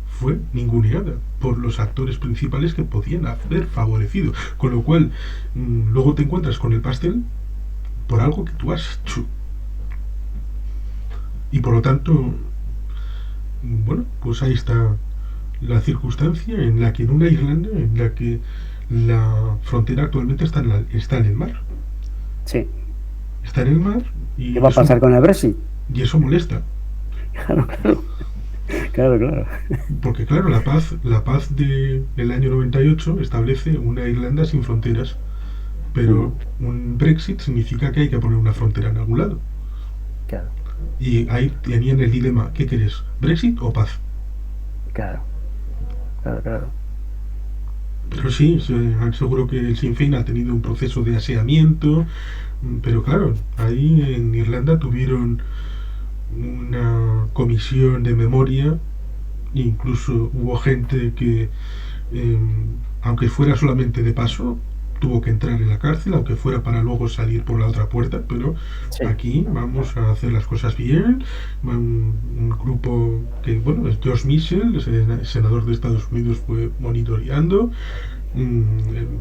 fue ninguneada por los actores principales que podían haber favorecido. Con lo cual, luego te encuentras con el pastel por algo que tú has hecho. Y por lo tanto, bueno, pues ahí está la circunstancia en la que en una Irlanda en la que la frontera actualmente está en el mar. sí. Está en el mar ¿Qué va a pasar con el Brexit? y eso molesta. Claro, claro. Claro, claro. Porque claro, la paz del año 98 establece una Irlanda sin fronteras, pero Uh-huh. un Brexit significa que hay que poner una frontera en algún lado. Claro, Y ahí tenían el dilema, ¿qué querés? ¿Brexit o paz? claro, claro, claro. Pero sí, seguro que el Sinn Féin ha tenido un proceso de aseamiento, pero claro, ahí en Irlanda tuvieron una comisión de memoria, incluso hubo gente que, eh, aunque fuera solamente de paso, tuvo que entrar en la cárcel, aunque fuera para luego salir por la otra puerta, pero Sí, aquí vamos a hacer las cosas bien. Un grupo que, bueno, es Josh Mitchell, el senador de Estados Unidos, fue monitoreando.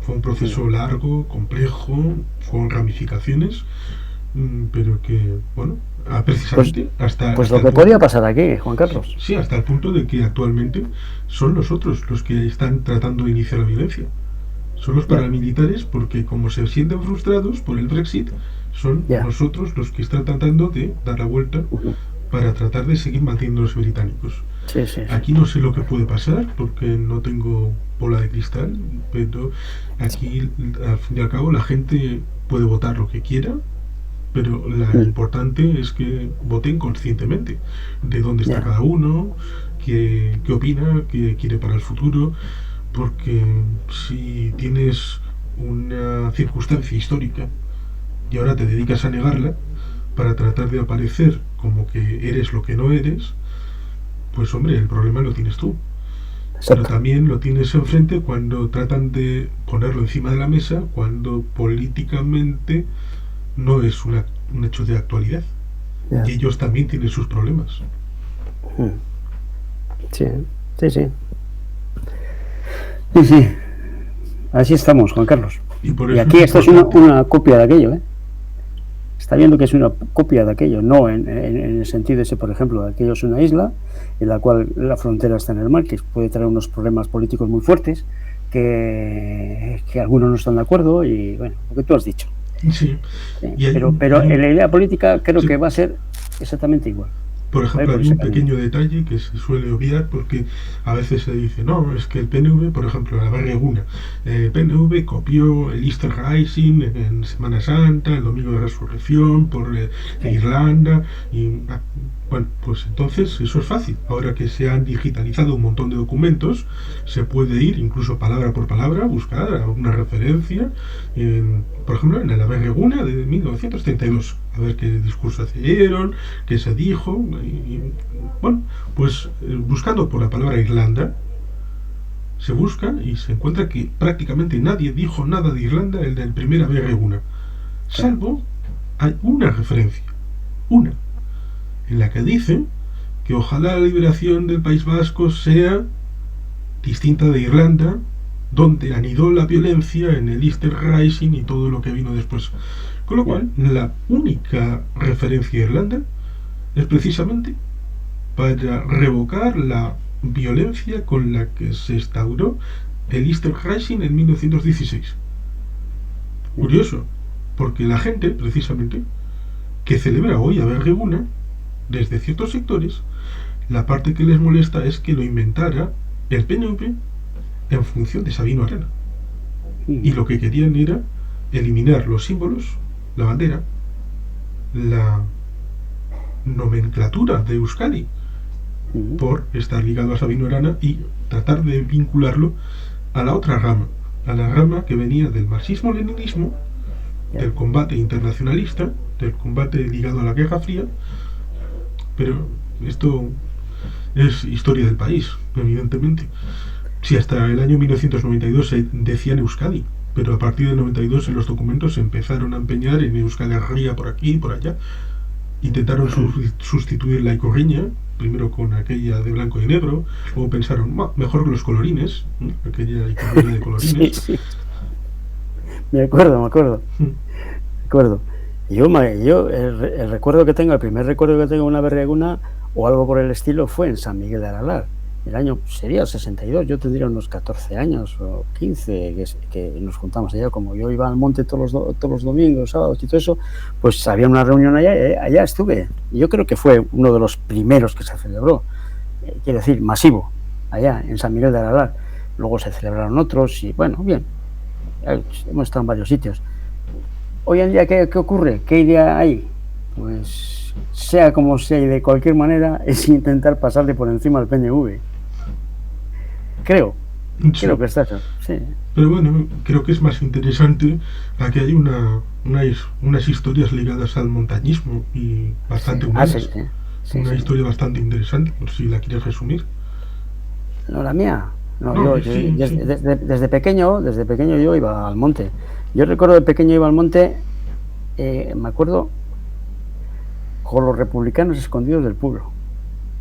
Fue un proceso largo, complejo, con ramificaciones, pero que, bueno, pues, precisamente pues hasta lo el que punto, podría pasar aquí, Juan Carlos. sí, hasta el punto de que actualmente son los otros los que están tratando de iniciar la violencia. Son los Ya, paramilitares porque como se sienten frustrados por el Brexit, son ya. nosotros los que están tratando de dar la vuelta Uh-huh. para tratar de seguir manteniendo a los británicos. Sí, sí, sí. Aquí no sé lo que puede pasar porque no tengo bola de cristal, pero aquí al fin y al cabo la gente puede votar lo que quiera, pero lo Mm, importante es que voten conscientemente de dónde está ya, cada uno, qué opina, qué quiere para el futuro, porque si tienes una circunstancia histórica y ahora te dedicas a negarla para tratar de aparecer como que eres lo que no eres, pues hombre, el problema lo tienes tú. Pero exacto. también lo tienes enfrente cuando tratan de ponerlo encima de la mesa, cuando políticamente no es un hecho de actualidad. Y Ya. ellos también tienen sus problemas. Mm, sí, sí, sí. Sí, sí. Así estamos, Juan Carlos. Y por Y eso aquí es esto es importante. una copia de aquello, ¿eh? Está viendo que es una copia de aquello, no en el sentido ese, por ejemplo, de aquello es una isla en la cual la frontera está en el mar, que puede traer unos problemas políticos muy fuertes, que algunos no están de acuerdo y, bueno, lo que tú has dicho. Sí. Pero en la idea política creo que va a ser exactamente igual. Por ejemplo, hay un pequeño detalle que se suele obviar porque a veces se dice, no, es que el PNV, por ejemplo, la Barreguna, el PNV copió el Easter Rising en Semana Santa, el Domingo de Resurrección, por Irlanda, y bueno, pues entonces eso es fácil. Ahora que se han digitalizado un montón de documentos, se puede ir incluso palabra por palabra a buscar alguna referencia, por ejemplo, en la Barreguna de 1932. A ver qué discursos se dieron, qué se dijo, y bueno, pues buscando por la palabra Irlanda, se busca y se encuentra que prácticamente nadie dijo nada de Irlanda en la primera BR1, salvo hay una referencia, una, en la que dice que ojalá la liberación del País Vasco sea distinta de Irlanda, donde anidó la violencia en el Easter Rising y todo lo que vino después. Con lo cual, la única referencia a Irlanda es precisamente para revocar la violencia con la que se instauró el Easter Rising en 1916. Curioso, porque la gente, precisamente, que celebra hoy a Berreguna, desde ciertos sectores, la parte que les molesta es que lo inventara el PNV en función de Sabino Arana. Y lo que querían era eliminar los símbolos, la bandera, la nomenclatura de Euskadi, por estar ligado a Sabino Arana y tratar de vincularlo a la otra rama, a la rama que venía del marxismo-leninismo, del combate internacionalista, del combate ligado a la Guerra Fría. Pero esto es historia del país, evidentemente. Si hasta el año 1992 se decía en Euskadi, pero a partir del 92 en los documentos se empezaron a empeñar en Euskal Herria por aquí y por allá. Intentaron sustituir la icorriña, primero con aquella de blanco y negro, luego pensaron, mejor los colorines, aquella icorriña de colorines. Sí. Me acuerdo. Yo el recuerdo que tengo, el primer recuerdo que tengo de una berreguna o algo por el estilo fue en San Miguel de Aralar. El año sería el 62, yo tendría unos 14 años o 15, que nos juntamos allá. Como yo iba al monte todos los domingos, sábados y todo eso, pues había una reunión allá estuve. Y yo creo que fue uno de los primeros que se celebró, quiero decir, masivo, allá en San Miguel de Aralar. Luego se celebraron otros y bueno, bien, hemos estado en varios sitios. Hoy en día, ¿qué ocurre? ¿Qué idea hay? Pues sea como sea y de cualquier manera es intentar pasarle por encima al PNV. Creo que está eso, sí. Pero bueno, creo que es más interesante a que hay unas historias ligadas al montañismo y bastante humanas. Una historia bastante interesante, no sé si la quieres resumir. No, la mía. Desde pequeño yo iba al monte. Yo recuerdo de pequeño iba al monte, me acuerdo, con los republicanos escondidos del pueblo,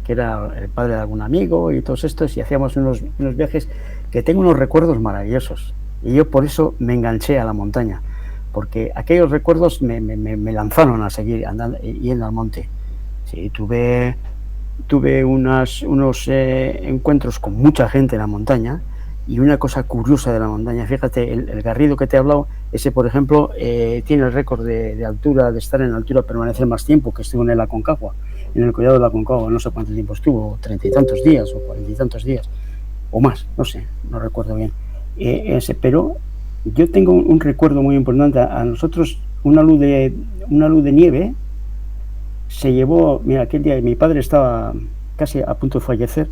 que era el padre de algún amigo y todos estos, y hacíamos unos viajes que tengo unos recuerdos maravillosos. Y yo por eso me enganché a la montaña, porque aquellos recuerdos me lanzaron a seguir andando, yendo al monte. Sí, tuve unos encuentros con mucha gente en la montaña. Y una cosa curiosa de la montaña, fíjate, el Garrido que te he hablado, ese por ejemplo, tiene el récord de altura, de estar en altura, permanecer más tiempo, que estuvo en el Aconcagua, en el Collado del Aconcagua, no sé cuánto tiempo estuvo, 30 y tantos días o 40 y tantos días, o más, no sé, no recuerdo bien. Pero yo tengo un recuerdo muy importante. A nosotros una luz de nieve se llevó, mira, aquel día mi padre estaba casi a punto de fallecer.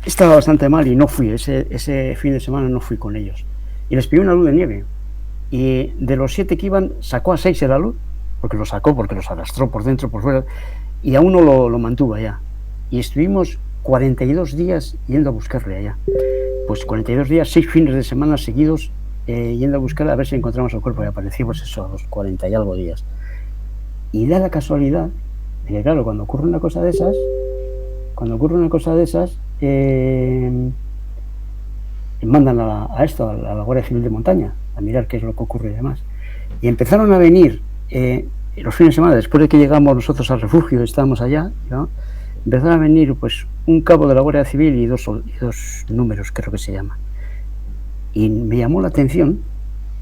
Estaba bastante mal y no fui, ese fin de semana no fui con ellos. Y les pidió una luz de nieve. Y de los 7 que iban, sacó a 6 de la luz, porque los arrastró por dentro, por fuera, y a uno lo mantuvo allá. Y estuvimos 42 días yendo a buscarle allá. Pues 42 días, 6 fines de semana seguidos, yendo a buscarle a ver si encontramos el cuerpo. Y aparecimos eso, a los 40 y algo días. Y da la casualidad de que, claro, cuando ocurre una cosa de esas, mandan a la Guardia Civil de Montaña a mirar qué es lo que ocurre y demás. Y empezaron a venir los fines de semana, después de que llegamos nosotros al refugio, estábamos allá, ¿no? Empezaron a venir pues un cabo de la Guardia Civil y dos números, creo que se llama. Y me llamó la atención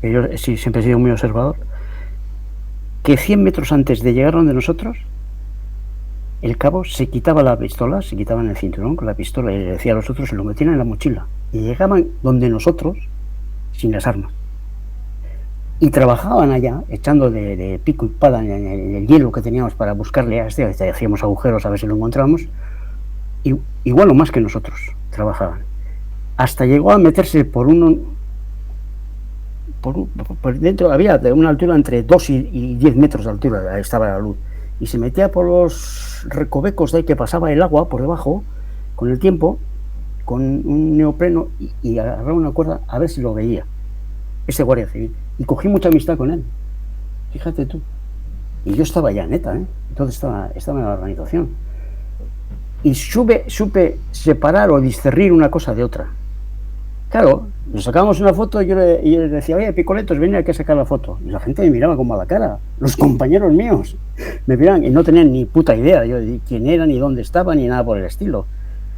que yo sí, siempre he sido muy observador, que 100 metros antes de llegar donde nosotros, el cabo se quitaba la pistola, se quitaba en el cinturón con la pistola y le decía a los otros, se lo metían en la mochila. Y llegaban donde nosotros sin las armas. Y trabajaban allá, echando de pico y pala en el hielo que teníamos para buscarle a hacíamos agujeros a ver si lo encontramos, y igual o más que nosotros trabajaban. Hasta llegó a meterse por dentro, había de una altura entre 2 y 10 metros de altura, ahí estaba la luz, y se metía por los recovecos de ahí que pasaba el agua por debajo, con el tiempo, con un neopreno, y agarraba una cuerda a ver si lo veía, ese guardia civil. Y cogí mucha amistad con él, fíjate tú. Y yo estaba ya neta, entonces estaba en la organización. Y supe separar o discernir una cosa de otra. Claro, nos sacábamos una foto y yo le decía, oye, Picoletos, ven aquí a sacar la foto. Y la gente me miraba con mala cara, los compañeros míos me miraban y no tenían ni puta idea yo de quién era, ni dónde estaba, ni nada por el estilo.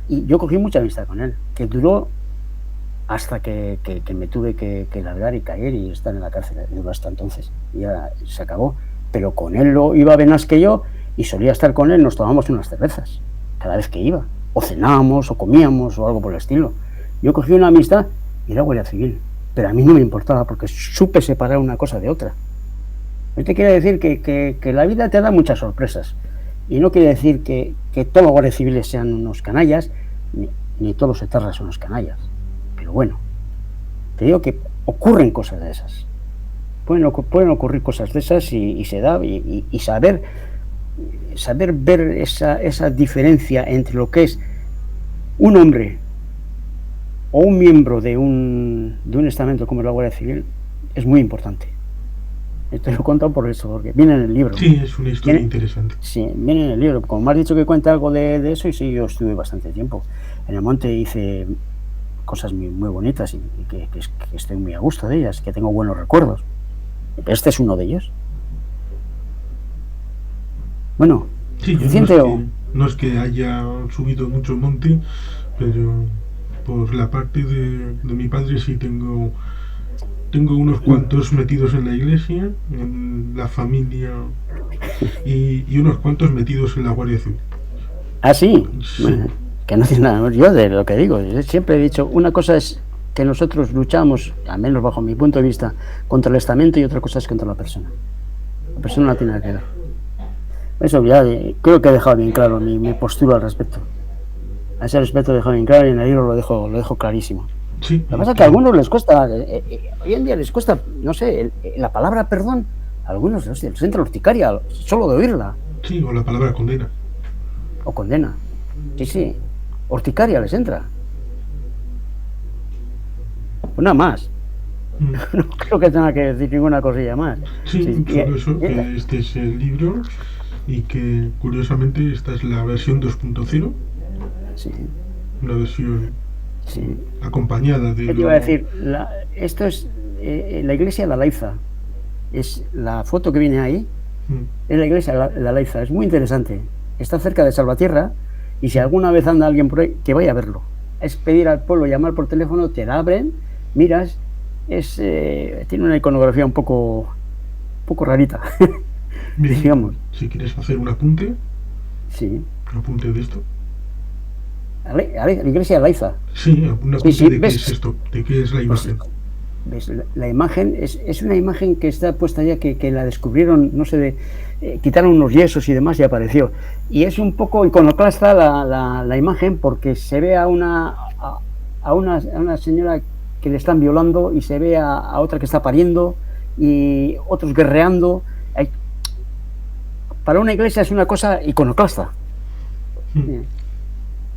Y yo cogí mucha amistad con él, que duró hasta que me tuve que largar y caer y estar en la cárcel. Duró hasta entonces, y ya se acabó. Pero con él lo iba venas que yo, y solía estar con él, nos tomábamos unas cervezas cada vez que iba, o cenábamos, o comíamos, o algo por el estilo. Yo cogí una amistad y era guardia civil, pero a mí no me importaba porque supe separar una cosa de otra. Esto quiere decir que la vida te da muchas sorpresas, y no quiere decir que todos los guardias civiles sean unos canallas, ni todos los etarras son unos canallas. Pero bueno, te digo que ocurren cosas de esas. Pueden ocurrir cosas de esas y se da, y saber ver esa diferencia entre lo que es un hombre o un miembro de un estamento como la Guardia Civil es muy importante. Te lo he contado por eso, porque viene en el libro. Sí, es una historia interesante. Sí, viene en el libro. Como me has dicho que cuenta algo de eso, y sí, yo estuve bastante tiempo. En el monte hice cosas muy bonitas y que estoy muy a gusto de ellas, que tengo buenos recuerdos. Este es uno de ellos. Bueno, sí, no es que haya subido mucho monte, pero por la parte de mi padre sí tengo unos cuantos metidos en la iglesia, en la familia, y unos cuantos metidos en la Guardia Civil. ¿Ah, sí? Sí. Bueno, que no tiene nada. Yo de lo que digo, yo siempre he dicho, una cosa es que nosotros luchamos, al menos bajo mi punto de vista, contra el estamento, y otra cosa es contra la persona. La persona no tiene nada que ver. Eso ya creo que he dejado bien claro mi postura al respecto. A ese respecto he dejado bien claro, y en el libro lo dejo clarísimo. Sí, lo que pasa es que a algunos les cuesta, hoy en día les cuesta, no sé, la palabra perdón, a algunos les entra urticaria solo de oírla. Sí, o la palabra condena. O condena. Sí, urticaria les entra. Una más. No creo que tenga que decir ninguna cosilla más. Sí, por eso que este es el libro, y que curiosamente esta es la versión 2.0. Sí. Una versión acompañada de... ¿Qué te iba a decir? Esto es la iglesia de la Laiza. Es la foto que viene ahí. Es la iglesia de la Laiza. Es muy interesante. Está cerca de Salvatierra, y si alguna vez anda alguien por ahí, que vaya a verlo. Es pedir al pueblo, llamar por teléfono, te la abren, miras. Tiene una iconografía un poco rarita. Mira, digamos. Si quieres hacer un apunte. Sí. Un apunte de esto. La iglesia de Laiza. Sí, un apunte de qué es esto, de qué es la imagen. ¿Ves? La imagen es una imagen que está puesta ya, que la descubrieron, no sé, quitaron unos yesos y demás y apareció. Y es un poco iconoclasta la imagen, porque se ve a una señora que le están violando, y se ve a otra que está pariendo, y otros guerreando. Para una iglesia es una cosa iconoclasta.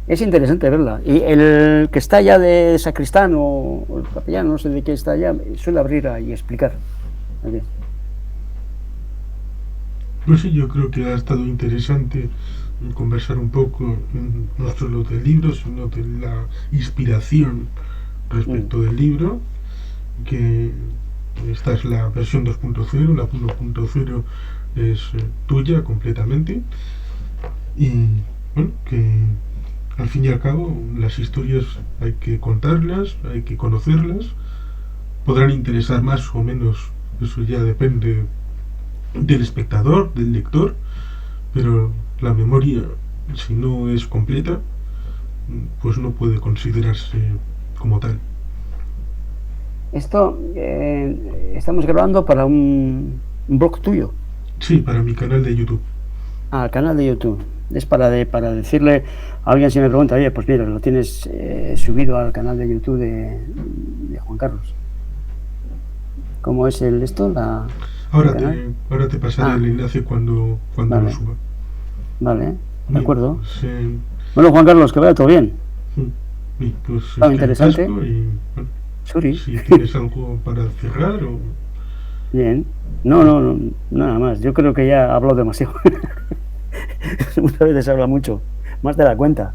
Es interesante verla. Y el que está allá de sacristán o el capellán, no sé de qué está allá, suele abrir y explicar. Pues sí, yo creo que ha estado interesante conversar un poco, no solo del libro, sino de la inspiración respecto del libro, que esta es la versión 2.0, la 1.0 es tuya completamente, y bueno, que al fin y al cabo las historias hay que contarlas, hay que conocerlas, podrán interesar más o menos, eso ya depende del espectador, del lector, pero la memoria, si no es completa, pues no puede considerarse como tal. Esto estamos grabando para un blog tuyo. Sí, para mi canal de YouTube. Ah, canal de YouTube. Es para decirle a alguien si me pregunta, oye, pues mira, lo tienes subido al canal de YouTube de Juan Carlos. ¿Cómo es esto? Ahora te pasaré el enlace cuando vale. lo suba. Vale, de acuerdo. Pues, bueno, Juan Carlos, que vaya todo bien. Pues interesante. Y, bueno, Suri. Si tienes algo para cerrar o... Bien. No, nada más. Yo creo que ya hablo demasiado. Muchas veces habla mucho, más de la cuenta.